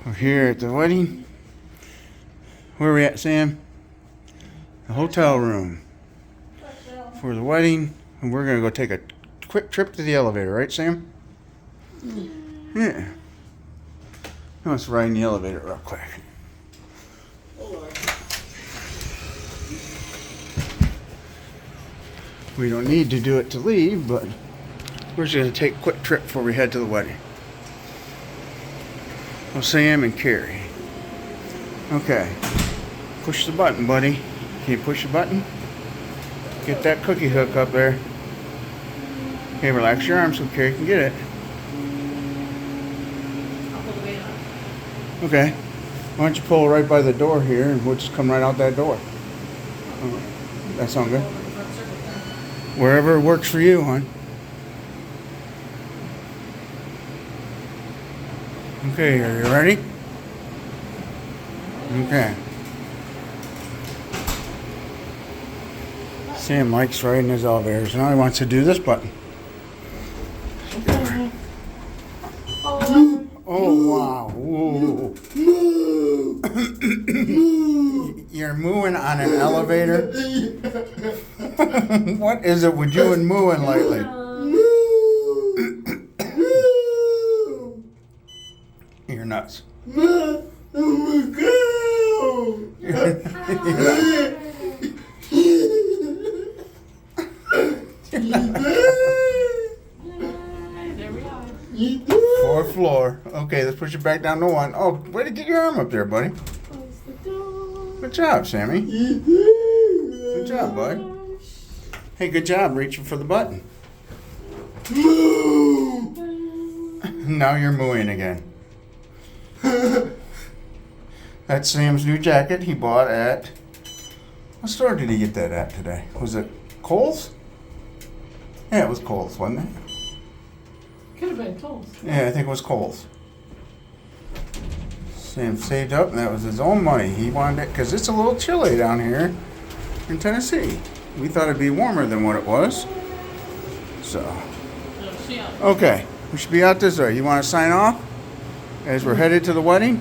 We're here at the wedding. Where are we at, Sam? The hotel room for the wedding. And we're going to go take a quick trip to the elevator, right, Sam? Yeah. Let's ride in the elevator real quick. We don't need to do it to leave, but we're just going to take a quick trip before we head to the wedding. Oh, Sam and Carrie. Okay. Push the button, buddy. Can you push the button? Get that cookie hook up there. Okay, relax your arms so Carrie can get it. I'll pull the weight on. Okay. Why don't you pull right by the door here and we'll just come right out that door. That sound good? Wherever works for you, hon. Okay, are you ready? Okay. Sam likes riding his elevators. Now he wants to do this button. Oh, wow. Whoa. You're mooing on an elevator? What is it with you and mooing lately? You're nuts. There we are. Fourth floor. Okay, let's push it back down to one. Oh, way to get your arm up there, buddy. Close the door. Good job, Sammy. Good job, bud. Hey, good job reaching for the button. Now you're mooing again. That's Sam's new jacket he bought at... What store did he get that at today? Was it Kohl's? Yeah, it was Kohl's, wasn't it? Could have been Kohl's. Yeah, I think it was Kohl's. Sam saved up, and that was his own money. He wanted it because it's a little chilly down here in Tennessee. We thought it'd be warmer than what it was. So, No, she out. okay, we should be out this way. You want to sign off as we're headed to the wedding?